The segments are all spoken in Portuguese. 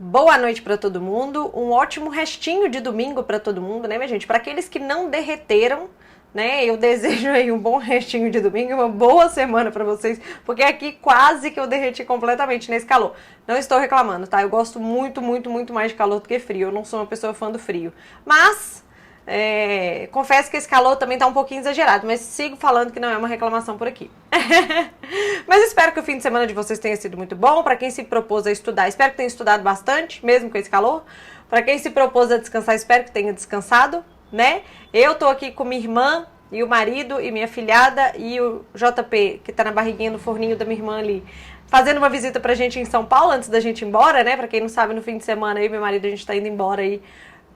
Boa noite para todo mundo, um ótimo restinho de domingo para todo mundo, né, minha gente? Para aqueles que não derreteram, né, eu desejo aí um bom restinho de domingo e uma boa semana para vocês, porque aqui quase que eu derreti completamente nesse calor. Não estou reclamando, tá? Eu gosto muito, muito, muito mais de calor do que frio, eu não sou uma pessoa fã do frio. Mas, confesso que esse calor também tá um pouquinho exagerado, mas sigo falando que não é uma reclamação por aqui. Mas espero que o fim de semana de vocês tenha sido muito bom. Para quem se propôs a estudar, espero que tenha estudado bastante, mesmo com esse calor. Para quem se propôs a descansar, espero que tenha descansado, né? Eu tô aqui com minha irmã e o marido e minha filhada e o JP, que tá na barriguinha no forninho da minha irmã ali, fazendo uma visita pra gente em São Paulo antes da gente ir embora, né? Pra quem não sabe, no fim de semana aí, meu marido, a gente tá indo embora aí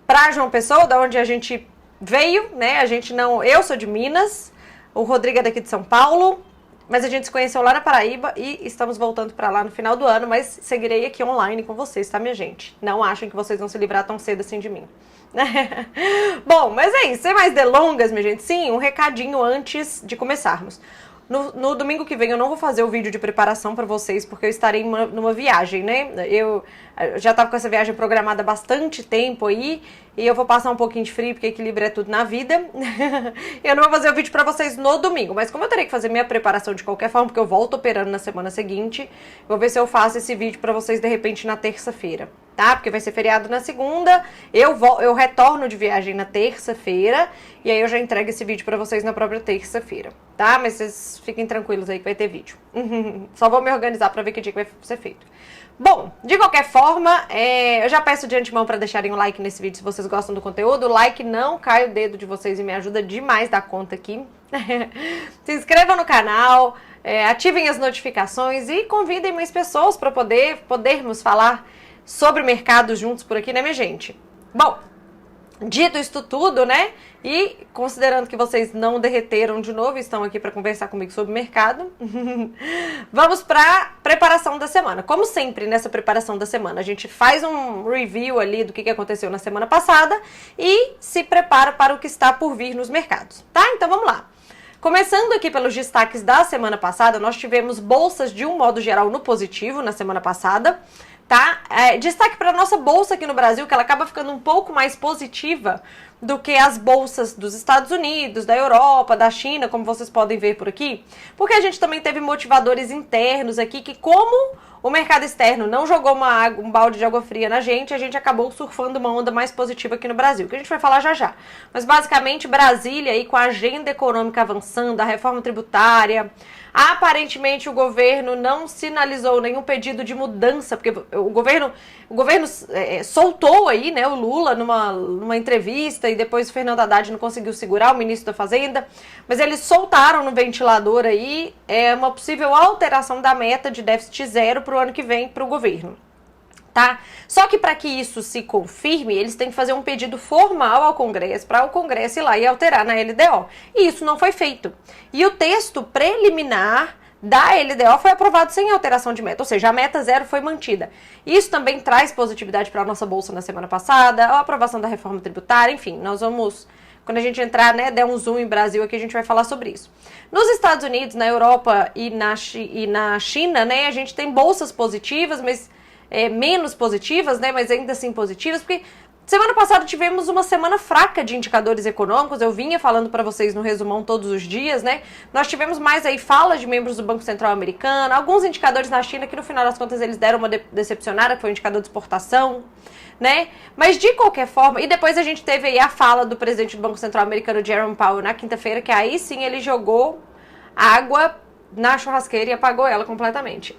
pra João Pessoa, da onde a gente veio, né? A gente não... Eu sou de Minas, o Rodrigo é daqui de São Paulo, mas a gente se conheceu lá na Paraíba e estamos voltando pra lá no final do ano, mas seguirei aqui online com vocês, tá, minha gente? Não achem que vocês vão se livrar tão cedo assim de mim. Bom, mas é isso, sem mais delongas, minha gente. Sim, um recadinho antes de começarmos. No domingo que vem eu não vou fazer o vídeo de preparação pra vocês, porque eu estarei numa viagem, né? Eu já tava com essa viagem programada há bastante tempo aí, e eu vou passar um pouquinho de frio, porque equilíbrio é tudo na vida. Eu não vou fazer o vídeo pra vocês no domingo, mas como eu terei que fazer minha preparação de qualquer forma, porque eu volto operando na semana seguinte, vou ver se eu faço esse vídeo pra vocês de repente na terça-feira, tá? Porque vai ser feriado na segunda, eu retorno de viagem na terça-feira, e aí eu já entrego esse vídeo pra vocês na própria terça-feira, tá? Mas vocês fiquem tranquilos aí que vai ter vídeo. Só vou me organizar pra ver que dia que vai ser feito. Bom, de qualquer forma, eu já peço de antemão para deixarem um like nesse vídeo se vocês gostam do conteúdo. O like não cai o dedo de vocês e me ajuda demais da conta aqui. Se inscrevam no canal, ativem as notificações e convidem mais pessoas para podermos falar sobre mercado juntos por aqui, né, minha gente? Bom, dito isto tudo, né, e considerando que vocês não derreteram de novo e estão aqui para conversar comigo sobre mercado, vamos para preparação da semana. Como sempre, nessa preparação da semana, a gente faz um review ali do que aconteceu na semana passada e se prepara para o que está por vir nos mercados, tá? Então vamos lá. Começando aqui pelos destaques da semana passada, nós tivemos bolsas de um modo geral no positivo na semana passada, tá? Destaque para a nossa bolsa aqui no Brasil, que ela acaba ficando um pouco mais positiva do que as bolsas dos Estados Unidos, da Europa, da China, como vocês podem ver por aqui, porque a gente também teve motivadores internos aqui que, como o mercado externo não jogou um balde de água fria na gente, a gente acabou surfando uma onda mais positiva aqui no Brasil, que a gente vai falar já já. Mas basicamente Brasília aí com a agenda econômica avançando, a reforma tributária. Aparentemente o governo não sinalizou nenhum pedido de mudança, porque o governo soltou aí, né, o Lula numa entrevista e depois o Fernando Haddad não conseguiu segurar, o ministro da Fazenda, mas eles soltaram no ventilador aí uma possível alteração da meta de déficit zero para o ano que vem para o governo. Tá? Só que para que isso se confirme, eles têm que fazer um pedido formal ao Congresso, para o Congresso ir lá e alterar na LDO. E isso não foi feito. E o texto preliminar da LDO foi aprovado sem alteração de meta, ou seja, a meta zero foi mantida. Isso também traz positividade para a nossa bolsa na semana passada, a aprovação da reforma tributária, enfim, nós vamos... Quando a gente entrar, né, der um zoom em Brasil aqui, a gente vai falar sobre isso. Nos Estados Unidos, na Europa e na China, né, a gente tem bolsas positivas, mas... menos positivas, né, mas ainda assim positivas, porque semana passada tivemos uma semana fraca de indicadores econômicos, eu vinha falando para vocês no resumão todos os dias, né, nós tivemos mais aí falas de membros do Banco Central americano, alguns indicadores na China que no final das contas eles deram uma decepcionada, que foi o indicador de exportação, né, mas de qualquer forma, e depois a gente teve aí a fala do presidente do Banco Central americano, Jerome Powell, na quinta-feira, que aí sim ele jogou água na churrasqueira e apagou ela completamente.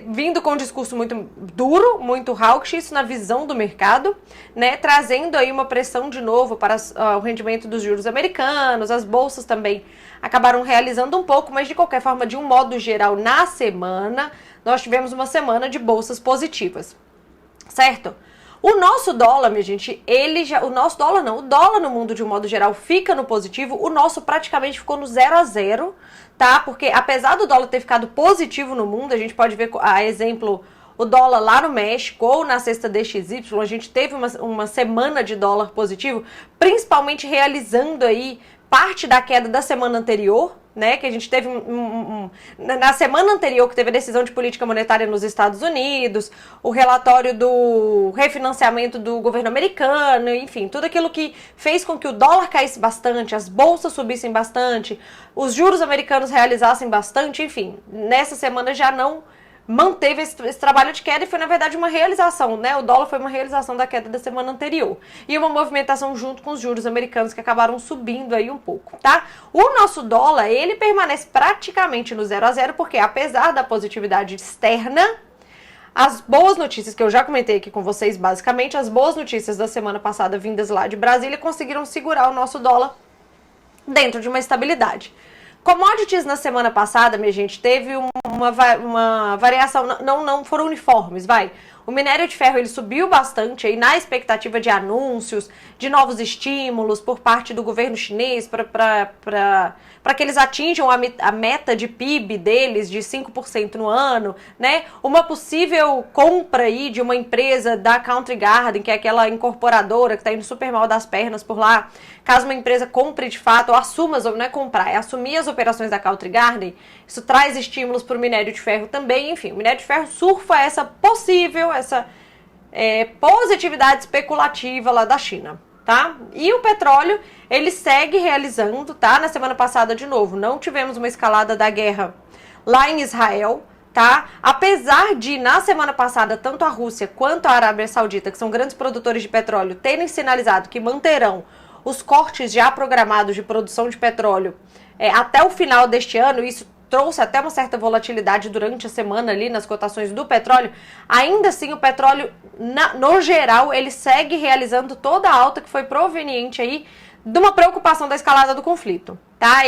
Vindo com um discurso muito duro, muito hawkish, isso na visão do mercado, né, trazendo aí uma pressão de novo para o rendimento dos juros americanos, as bolsas também acabaram realizando um pouco, mas de qualquer forma, de um modo geral, na semana, nós tivemos uma semana de bolsas positivas, certo? O nosso dólar, minha gente, o dólar no mundo de um modo geral fica no positivo, o nosso praticamente ficou no 0 a 0, tá? Porque apesar do dólar ter ficado positivo no mundo, a gente pode ver, a exemplo, o dólar lá no México ou na cesta DXY, a gente teve uma semana de dólar positivo, principalmente realizando aí parte da queda da semana anterior, né, que a gente teve na semana anterior que teve a decisão de política monetária nos Estados Unidos, o relatório do refinanciamento do governo americano, enfim, tudo aquilo que fez com que o dólar caísse bastante, as bolsas subissem bastante, os juros americanos realizassem bastante, enfim, nessa semana já não manteve esse trabalho de queda e foi, na verdade, uma realização, né? O dólar foi uma realização da queda da semana anterior. E uma movimentação junto com os juros americanos que acabaram subindo aí um pouco, tá? O nosso dólar, ele permanece praticamente no 0 a 0, porque apesar da positividade externa, as boas notícias que eu já comentei aqui com vocês, basicamente, as boas notícias da semana passada vindas lá de Brasília conseguiram segurar o nosso dólar dentro de uma estabilidade. Commodities na semana passada, minha gente, teve uma variação, não foram uniformes, vai. O minério de ferro ele subiu bastante aí na expectativa de anúncios, de novos estímulos por parte do governo chinês para que eles atinjam a meta de PIB deles de 5% no ano, né? Uma possível compra aí de uma empresa da Country Garden, que é aquela incorporadora que está indo super mal das pernas por lá. Caso uma empresa compre de fato, ou assuma, não é comprar, é assumir as operações da Country Garden, isso traz estímulos para o minério de ferro também. Enfim, o minério de ferro surfa essa possível, essa positividade especulativa lá da China, tá? E o petróleo, ele segue realizando, tá? Na semana passada, de novo, não tivemos uma escalada da guerra lá em Israel, tá? Apesar de, na semana passada, tanto a Rússia quanto a Arábia Saudita, que são grandes produtores de petróleo, terem sinalizado que manterão os cortes já programados de produção de petróleo até o final deste ano, isso trouxe até uma certa volatilidade durante a semana ali nas cotações do petróleo. Ainda assim, o petróleo, no geral, ele segue realizando toda a alta que foi proveniente aí de uma preocupação da escalada do conflito, tá?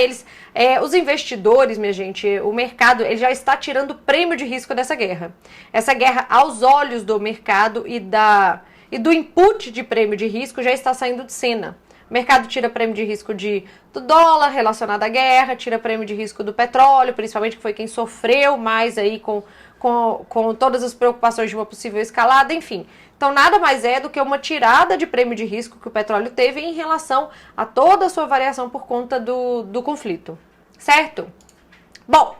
Os investidores, minha gente, o mercado, ele já está tirando o prêmio de risco dessa guerra. Essa guerra, aos olhos do mercado e do input de prêmio de risco, já está saindo de cena. O mercado tira prêmio de risco do dólar relacionado à guerra, tira prêmio de risco do petróleo, principalmente que foi quem sofreu mais aí com todas as preocupações de uma possível escalada, enfim. Então nada mais é do que uma tirada de prêmio de risco que o petróleo teve em relação a toda a sua variação por conta do conflito, certo? Bom,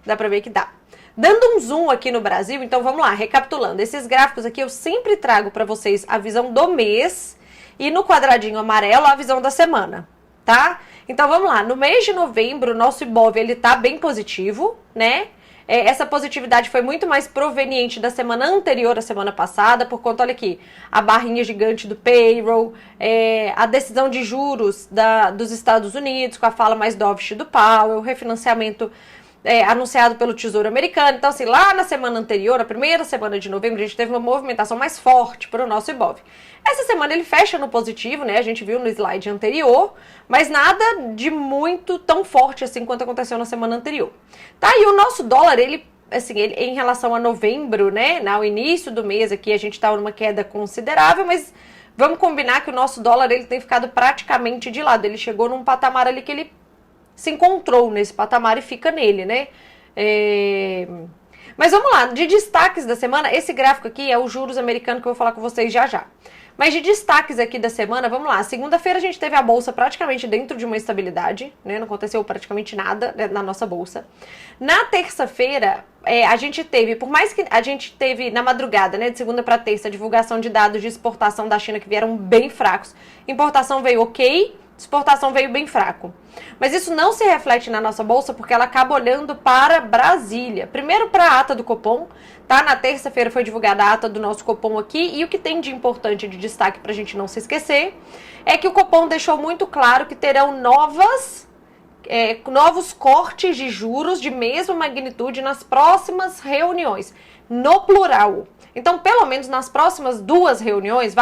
dá pra ver que dá. Dando um zoom aqui no Brasil, então vamos lá, recapitulando. Esses gráficos aqui eu sempre trago para vocês a visão do mês e no quadradinho amarelo a visão da semana, tá? Então vamos lá, no mês de novembro o nosso Ibov ele tá bem positivo, né? Essa positividade foi muito mais proveniente da semana anterior à semana passada, por conta, olha aqui, a barrinha gigante do payroll, a decisão de juros dos Estados Unidos, com a fala mais dovish do Powell, o refinanciamento anunciado pelo Tesouro Americano. Então, assim, lá na semana anterior, a primeira semana de novembro, a gente teve uma movimentação mais forte para o nosso Ibov. Essa semana ele fecha no positivo, né? A gente viu no slide anterior, mas nada de muito tão forte assim quanto aconteceu na semana anterior. Tá? E o nosso dólar, ele em relação a novembro, né? No início do mês aqui, a gente estava numa queda considerável, mas vamos combinar que o nosso dólar, ele tem ficado praticamente de lado. Ele chegou num patamar ali que ele se encontrou nesse patamar e fica nele, né? Mas vamos lá, de destaques da semana, esse gráfico aqui é o juros americano que eu vou falar com vocês já já. Mas de destaques aqui da semana, vamos lá. Segunda-feira a gente teve a bolsa praticamente dentro de uma estabilidade, né? Não aconteceu praticamente nada, né, na nossa bolsa. Na terça-feira, a gente teve, por mais que a gente teve na madrugada, né, de segunda para terça, divulgação de dados de exportação da China que vieram bem fracos. Importação veio ok, exportação veio bem fraco. Mas isso não se reflete na nossa bolsa porque ela acaba olhando para Brasília. Primeiro para a ata do Copom, tá? Na terça-feira foi divulgada a ata do nosso Copom aqui e o que tem de importante, de destaque para a gente não se esquecer, é que o Copom deixou muito claro que terão novos cortes de juros de mesma magnitude nas próximas reuniões, no plural. Então, pelo menos nas próximas 2 reuniões,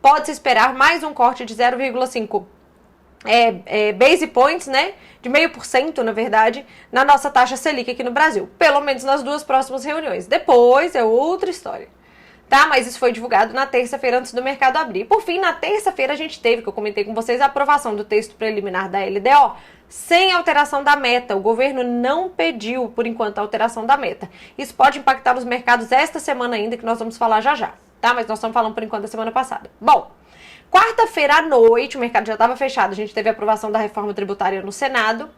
pode-se esperar mais um corte de 0,5 base points, né, de 0,5%, na verdade, na nossa taxa Selic aqui no Brasil. Pelo menos nas 2 próximas reuniões. Depois é outra história, tá? Mas isso foi divulgado na terça-feira antes do mercado abrir. Por fim, na terça-feira a gente teve, que eu comentei com vocês, a aprovação do texto preliminar da LDO sem alteração da meta. O governo não pediu, por enquanto, a alteração da meta. Isso pode impactar nos mercados esta semana ainda, que nós vamos falar já já, tá? Mas nós estamos falando, por enquanto, da semana passada. Bom, Quarta-feira à noite, o mercado já estava fechado, a gente teve a aprovação da reforma tributária no Senado.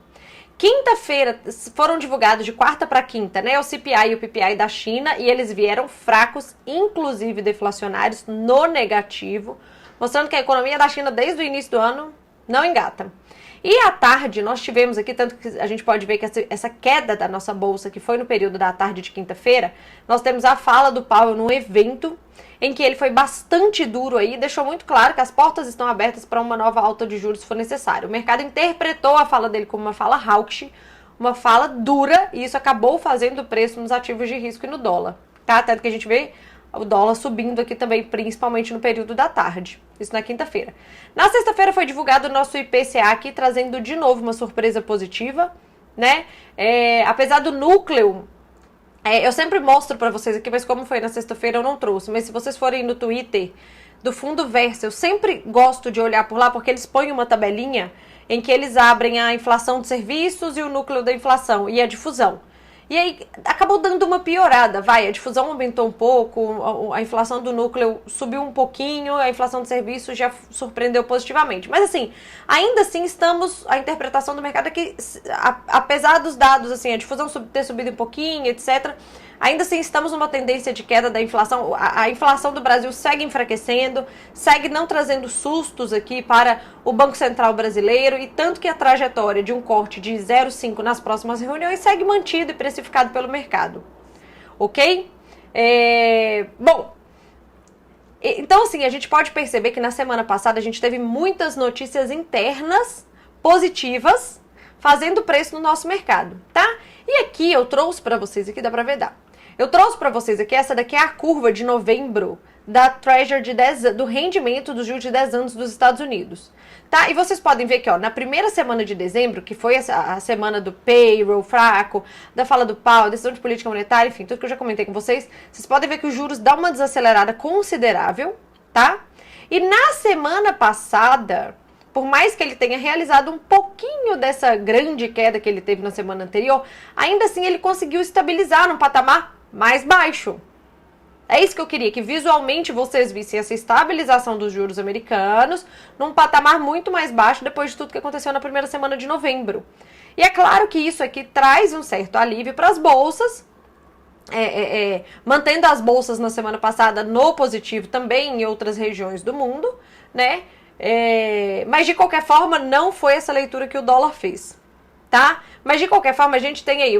Quinta-feira foram divulgados de quarta para quinta, né, o CPI e o PPI da China, e eles vieram fracos, inclusive deflacionários, no negativo, mostrando que a economia da China desde o início do ano não engata. E à tarde nós tivemos aqui, tanto que a gente pode ver que essa queda da nossa bolsa, que foi no período da tarde de quinta-feira, nós temos a fala do Powell num evento em que ele foi bastante duro aí, deixou muito claro que as portas estão abertas para uma nova alta de juros se for necessário. O mercado interpretou a fala dele como uma fala hawkish, uma fala dura, e isso acabou fazendo o preço nos ativos de risco e no dólar, tá? Tanto que a gente vê o dólar subindo aqui também, principalmente no período da tarde. Isso na quinta-feira. Na sexta-feira foi divulgado o nosso IPCA aqui, trazendo de novo uma surpresa positiva, né? Apesar do núcleo, eu sempre mostro pra vocês aqui, mas como foi na sexta-feira eu não trouxe. Mas se vocês forem no Twitter do Fundo Versa, eu sempre gosto de olhar por lá, porque eles põem uma tabelinha em que eles abrem a inflação de serviços e o núcleo da inflação, e a difusão. E aí acabou dando uma piorada, a difusão aumentou um pouco, a inflação do núcleo subiu um pouquinho, a inflação de serviços já surpreendeu positivamente. Mas assim, ainda assim a interpretação do mercado é que, apesar dos dados, assim, a difusão ter subido um pouquinho, etc., ainda assim estamos numa tendência de queda da inflação. A inflação do Brasil segue enfraquecendo, segue não trazendo sustos aqui para o Banco Central brasileiro, e tanto que a trajetória de um corte de 0,5 nas próximas reuniões segue mantido e precificado pelo mercado. Ok? Bom, então assim, a gente pode perceber que na semana passada a gente teve muitas notícias internas positivas fazendo preço no nosso mercado, tá? E aqui eu trouxe para vocês, aqui dá para ver, eu trouxe para vocês aqui, essa daqui é a curva de novembro da Treasury do rendimento dos juros de 10 anos dos Estados Unidos, tá? E vocês podem ver que, ó, na primeira semana de dezembro, que foi a semana do payroll fraco, da fala do Powell, decisão de política monetária, enfim, tudo que eu já comentei com vocês, vocês podem ver que os juros dão uma desacelerada considerável, tá? E na semana passada, por mais que ele tenha realizado um pouquinho dessa grande queda que ele teve na semana anterior, ainda assim ele conseguiu estabilizar num patamar mais baixo. É isso que eu queria, que visualmente vocês vissem essa estabilização dos juros americanos num patamar muito mais baixo depois de tudo que aconteceu na primeira semana de novembro. E é claro que isso aqui traz um certo alívio para as bolsas, mantendo as bolsas na semana passada no positivo também em outras regiões do mundo, né? Mas de qualquer forma não foi essa leitura que o dólar fez, tá? Mas de qualquer forma a gente tem aí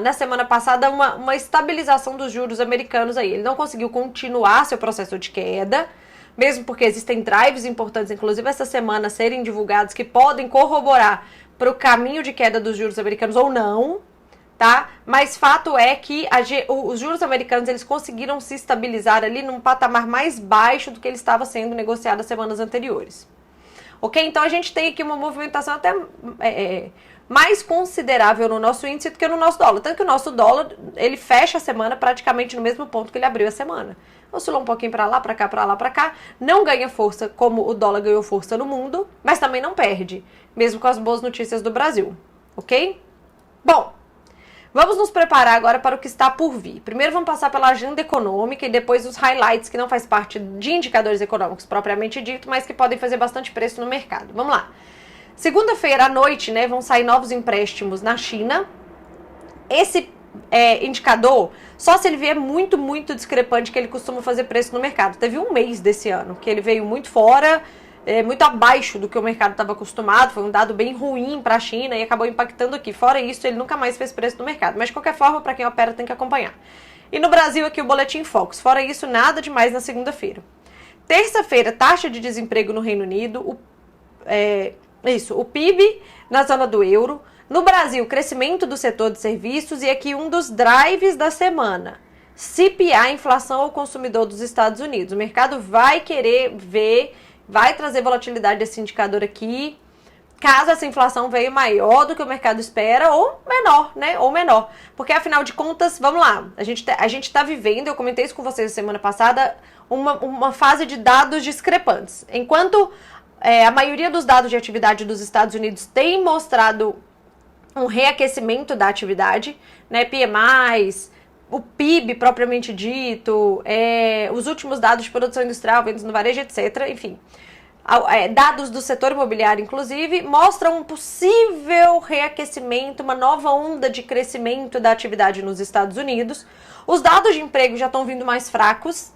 na semana passada uma estabilização dos juros americanos aí. Ele não conseguiu continuar seu processo de queda, mesmo porque existem drives importantes, inclusive essa semana, serem divulgados que podem corroborar para o caminho de queda dos juros americanos ou não, tá? Mas fato é que os juros americanos eles conseguiram se estabilizar ali num patamar mais baixo do que ele estava sendo negociado as semanas anteriores. Ok? Então a gente tem aqui uma movimentação até mais considerável no nosso índice do que no nosso dólar. Tanto que o nosso dólar, ele fecha a semana praticamente no mesmo ponto que ele abriu a semana. Oscilou um pouquinho para lá, para cá, para lá, para cá. Não ganha força como o dólar ganhou força no mundo, mas também não perde, mesmo com as boas notícias do Brasil. Ok? Bom, vamos nos preparar agora para o que está por vir. Primeiro vamos passar pela agenda econômica e depois os highlights, que não faz parte de indicadores econômicos propriamente dito, mas que podem fazer bastante preço no mercado. Vamos lá. Segunda-feira à noite, né, vão sair novos empréstimos na China. Esse indicador, só se ele vier muito, muito discrepante, que ele costuma fazer preço no mercado. Teve um mês desse ano que ele veio muito fora, muito abaixo do que o mercado estava acostumado, foi um dado bem ruim para a China e acabou impactando aqui. Fora isso, ele nunca mais fez preço no mercado, mas de qualquer forma, para quem opera tem que acompanhar. E no Brasil aqui o Boletim Focus, fora isso, nada demais na segunda-feira. Terça-feira, taxa de desemprego no Reino Unido, o PIB na zona do euro. No Brasil, crescimento do setor de serviços e aqui um dos drives da semana. CPI, inflação ao consumidor dos Estados Unidos. O mercado vai querer ver, vai trazer volatilidade desse indicador aqui, caso essa inflação venha maior do que o mercado espera ou menor, né? Ou menor. Porque afinal de contas, vamos lá, a gente tá vivendo, eu comentei isso com vocês semana passada, uma fase de dados discrepantes. Enquanto a maioria dos dados de atividade dos Estados Unidos tem mostrado um reaquecimento da atividade, né? PMIs, o PIB propriamente dito, os últimos dados de produção industrial, vendas no varejo, etc. Enfim, dados do setor imobiliário, inclusive, mostram um possível reaquecimento, uma nova onda de crescimento da atividade nos Estados Unidos. Os dados de emprego já estão vindo mais fracos,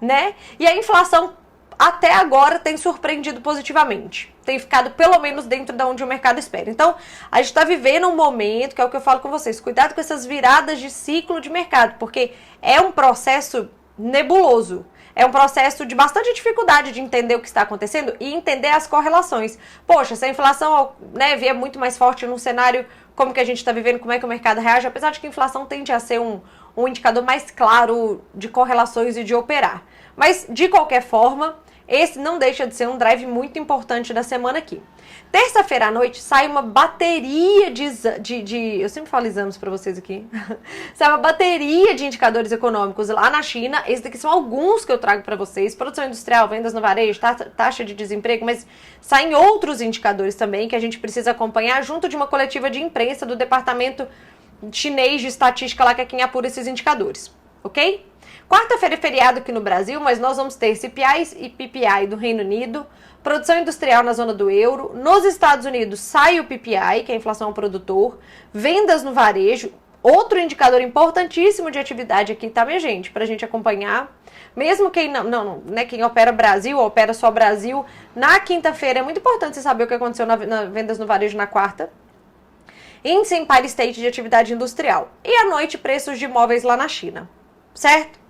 né? E a inflação até agora tem surpreendido positivamente. Tem ficado pelo menos dentro de onde o mercado espera. Então, a gente está vivendo um momento, que é o que eu falo com vocês, cuidado com essas viradas de ciclo de mercado, porque é um processo nebuloso. É um processo de bastante dificuldade de entender o que está acontecendo e entender as correlações. Poxa, se a inflação, né, vier muito mais forte num cenário como que a gente está vivendo, como é que o mercado reage, apesar de que a inflação tende a ser um indicador mais claro de correlações e de operar. Mas, de qualquer forma, esse não deixa de ser um drive muito importante da semana aqui. Terça-feira à noite sai uma bateria eu sempre falo exames para vocês aqui. Sai uma bateria de indicadores econômicos lá na China. Esses daqui são alguns que eu trago para vocês. Produção industrial, vendas no varejo, taxa de desemprego, mas saem outros indicadores também que a gente precisa acompanhar junto de uma coletiva de imprensa do departamento chinês de estatística lá, que é quem apura esses indicadores, ok? Quarta-feira é feriado aqui no Brasil, mas nós vamos ter CPI e PPI do Reino Unido, produção industrial na zona do euro. Nos Estados Unidos sai o PPI, que é a inflação ao produtor, vendas no varejo, outro indicador importantíssimo de atividade aqui, tá, minha gente? Pra gente acompanhar. Mesmo quem né, quem opera Brasil, opera só Brasil, na quinta-feira é muito importante você saber o que aconteceu na vendas no varejo na quarta. Índice Empire State de atividade industrial. E à noite, preços de imóveis lá na China, certo?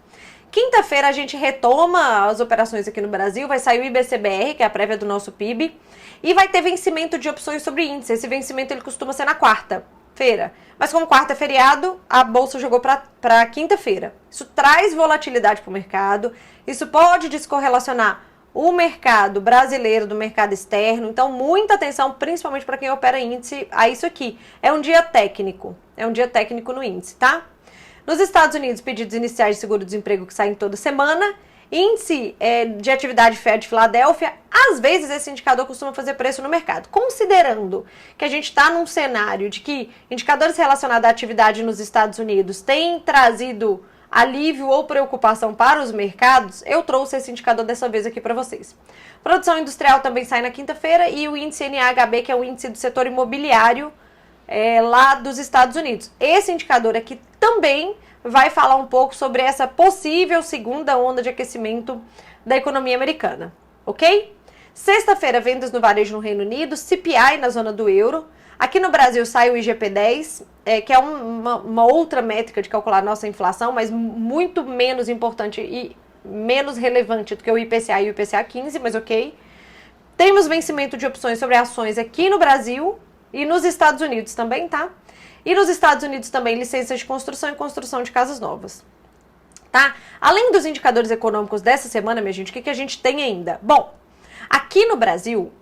Quinta-feira a gente retoma as operações aqui no Brasil, vai sair o IBCBR, que é a prévia do nosso PIB, e vai ter vencimento de opções sobre índice. Esse vencimento ele costuma ser na quarta-feira, mas como quarta é feriado, a bolsa jogou para quinta-feira. Isso traz volatilidade para o mercado, isso pode descorrelacionar o mercado brasileiro do mercado externo, então muita atenção, principalmente para quem opera índice, a isso aqui. É um dia técnico no índice, tá? Nos Estados Unidos, pedidos iniciais de seguro-desemprego que saem toda semana. Índice de atividade Fed de Filadélfia. Às vezes, esse indicador costuma fazer preço no mercado. Considerando que a gente está num cenário de que indicadores relacionados à atividade nos Estados Unidos têm trazido alívio ou preocupação para os mercados, eu trouxe esse indicador dessa vez aqui para vocês. Produção industrial também sai na quinta-feira e o índice NAHB, que é o índice do setor imobiliário, lá dos Estados Unidos. Esse indicador aqui também vai falar um pouco sobre essa possível segunda onda de aquecimento da economia americana, ok? Sexta-feira, vendas no varejo no Reino Unido, CPI na zona do euro. Aqui no Brasil sai o IGP-10, que é uma outra métrica de calcular nossa inflação, mas muito menos importante e menos relevante do que o IPCA e o IPCA-15, mas ok. Temos vencimento de opções sobre ações aqui no Brasil, e nos Estados Unidos também, tá? E nos Estados Unidos também licenças de construção e construção de casas novas, tá? Além dos indicadores econômicos dessa semana, minha gente, o que a gente tem ainda? Bom, aqui no Brasil,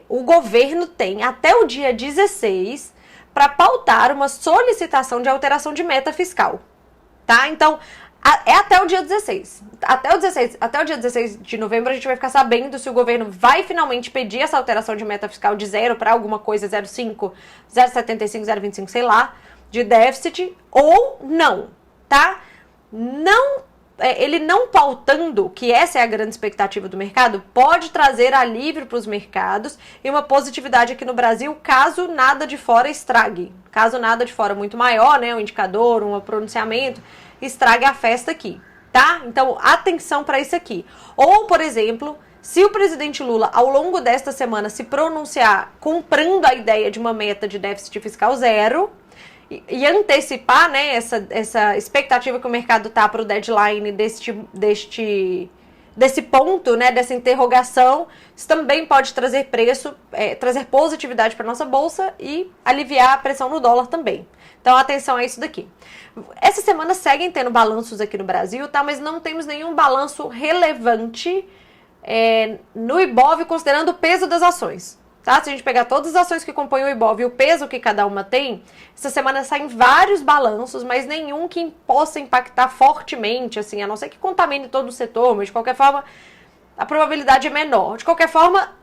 o governo tem até o dia 16 para pautar uma solicitação de alteração de meta fiscal, tá? Então, é até o dia 16. Até o dia 16 de novembro a gente vai ficar sabendo se o governo vai finalmente pedir essa alteração de meta fiscal de 0 para alguma coisa 0,5, 0,75, 0,25, sei lá, de déficit ou não, tá? Ele não pautando, que essa é a grande expectativa do mercado, pode trazer alívio para os mercados e uma positividade aqui no Brasil, caso nada de fora estrague. Caso nada de fora muito maior, né, um indicador, um pronunciamento, estrague a festa aqui, tá? Então, atenção para isso aqui. Ou, por exemplo, se o presidente Lula, ao longo desta semana, se pronunciar comprando a ideia de uma meta de déficit fiscal zero e antecipar, né, essa expectativa que o mercado tá para o deadline desse ponto, né, dessa interrogação, isso também pode trazer trazer positividade para nossa bolsa e aliviar a pressão no dólar também. Então, atenção a isso daqui. Essa semana seguem tendo balanços aqui no Brasil, tá? Mas não temos nenhum balanço relevante no Ibov, considerando o peso das ações, tá? Se a gente pegar todas as ações que compõem o Ibov e o peso que cada uma tem, essa semana saem vários balanços, mas nenhum que possa impactar fortemente, assim, a não ser que contamine todo o setor, mas de qualquer forma, a probabilidade é menor. De qualquer forma,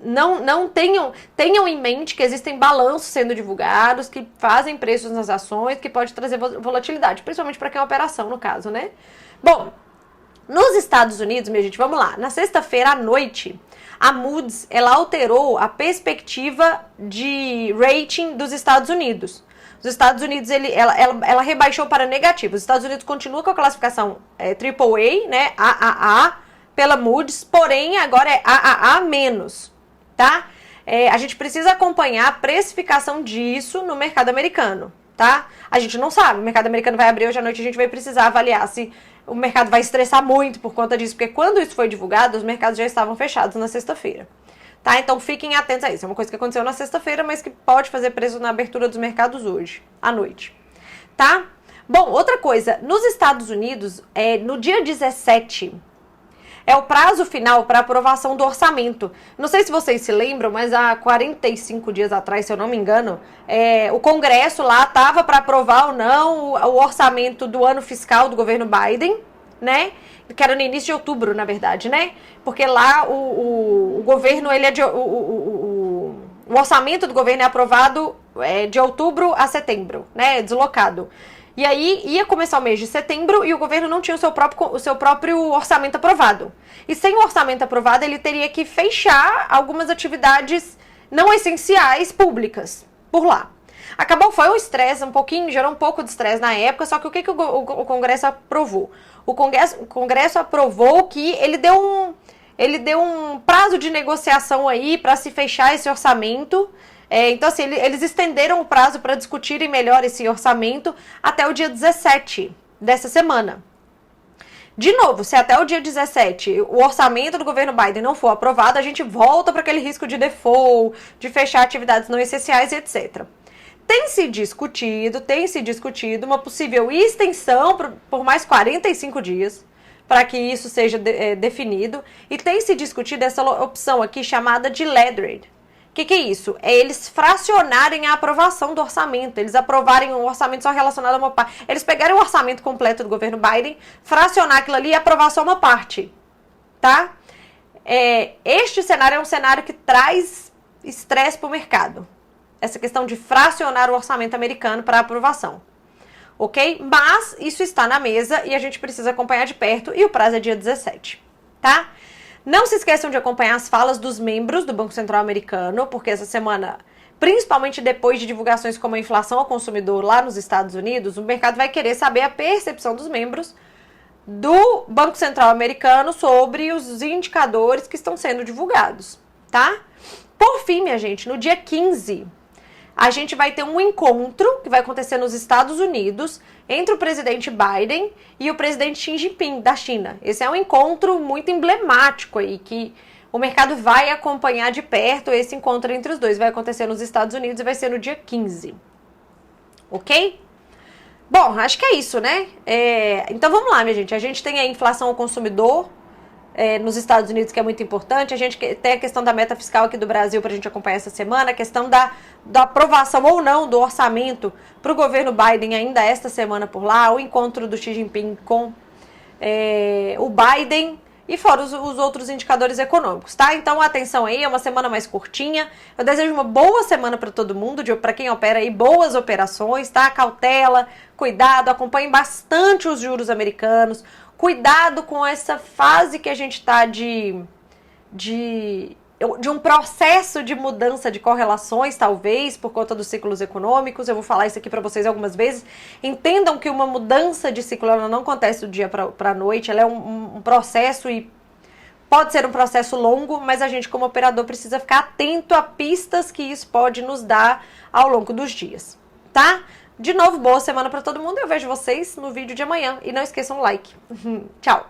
não tenham em mente que existem balanços sendo divulgados, que fazem preços nas ações, que pode trazer volatilidade, principalmente para quem é operação, no caso, né? Bom, nos Estados Unidos, minha gente, vamos lá. Na sexta-feira à noite, A Moody's, ela alterou a perspectiva de rating dos Estados Unidos. Os Estados Unidos, ela rebaixou para negativo. Os Estados Unidos continuam com a classificação AAA, né, AAA, pela Moody's, porém agora é AAA-, tá? A gente precisa acompanhar a precificação disso no mercado americano, tá? A gente não sabe, o mercado americano vai abrir hoje à noite, a gente vai precisar avaliar se o mercado vai estressar muito por conta disso, porque quando isso foi divulgado, os mercados já estavam fechados na sexta-feira. Tá? Então fiquem atentos a isso. É uma coisa que aconteceu na sexta-feira, mas que pode fazer preço na abertura dos mercados hoje, à noite. Tá? Bom, outra coisa. Nos Estados Unidos, no dia 17, é o prazo final para aprovação do orçamento. Não sei se vocês se lembram, mas há 45 dias atrás, se eu não me engano, o Congresso lá estava para aprovar ou não o orçamento do ano fiscal do governo Biden, né? Que era no início de outubro, na verdade, né? Porque lá o governo, ele o orçamento do governo é aprovado de outubro a setembro, né? Deslocado. E aí ia começar o mês de setembro e o governo não tinha o seu próprio orçamento aprovado. E sem o orçamento aprovado, ele teria que fechar algumas atividades não essenciais públicas por lá. Acabou, foi um estresse, gerou um pouco de estresse na época, só que o que o Congresso aprovou? O Congresso aprovou que ele deu um prazo de negociação aí para se fechar esse orçamento. Então, assim, eles estenderam o prazo para discutirem melhor esse orçamento até o dia 17 dessa semana. De novo, se até o dia 17 o orçamento do governo Biden não for aprovado, a gente volta para aquele risco de default, de fechar atividades não essenciais e etc. Tem se discutido uma possível extensão por mais 45 dias, para que isso seja definido, e tem se discutido essa opção aqui chamada de laddered. O que é isso? É eles fracionarem a aprovação do orçamento, eles aprovarem um orçamento só relacionado a uma parte. Eles pegarem o orçamento completo do governo Biden, fracionar aquilo ali e aprovar só uma parte, tá? Este cenário é um cenário que traz estresse para o mercado. Essa questão de fracionar o orçamento americano para aprovação, ok? Mas isso está na mesa e a gente precisa acompanhar de perto e o prazo é dia 17, tá? Não se esqueçam de acompanhar as falas dos membros do Banco Central americano, porque essa semana, principalmente depois de divulgações como a inflação ao consumidor lá nos Estados Unidos, o mercado vai querer saber a percepção dos membros do Banco Central americano sobre os indicadores que estão sendo divulgados, tá? Por fim, minha gente, no dia 15... a gente vai ter um encontro que vai acontecer nos Estados Unidos entre o presidente Biden e o presidente Xi Jinping da China. Esse é um encontro muito emblemático aí, que o mercado vai acompanhar de perto esse encontro entre os dois. Vai acontecer nos Estados Unidos e vai ser no dia 15. Ok? Bom, acho que é isso, né? Então vamos lá, minha gente. A gente tem a inflação ao consumidor nos Estados Unidos, que é muito importante. A gente tem a questão da meta fiscal aqui do Brasil para a gente acompanhar essa semana, a questão da aprovação ou não do orçamento para o governo Biden ainda esta semana por lá, o encontro do Xi Jinping com o Biden e fora os outros indicadores econômicos, tá? Então atenção aí, é uma semana mais curtinha. Eu desejo uma boa semana para todo mundo, para quem opera aí, boas operações, tá? Cautela, cuidado, acompanhem bastante os juros americanos. Cuidado com essa fase que a gente está de um processo de mudança de correlações, talvez, por conta dos ciclos econômicos. Eu vou falar isso aqui para vocês algumas vezes. Entendam que uma mudança de ciclo ela não acontece do dia para a noite, ela é um processo e pode ser um processo longo, mas a gente como operador precisa ficar atento a pistas que isso pode nos dar ao longo dos dias, tá? De novo, boa semana para todo mundo e eu vejo vocês no vídeo de amanhã. E não esqueçam o like. Tchau!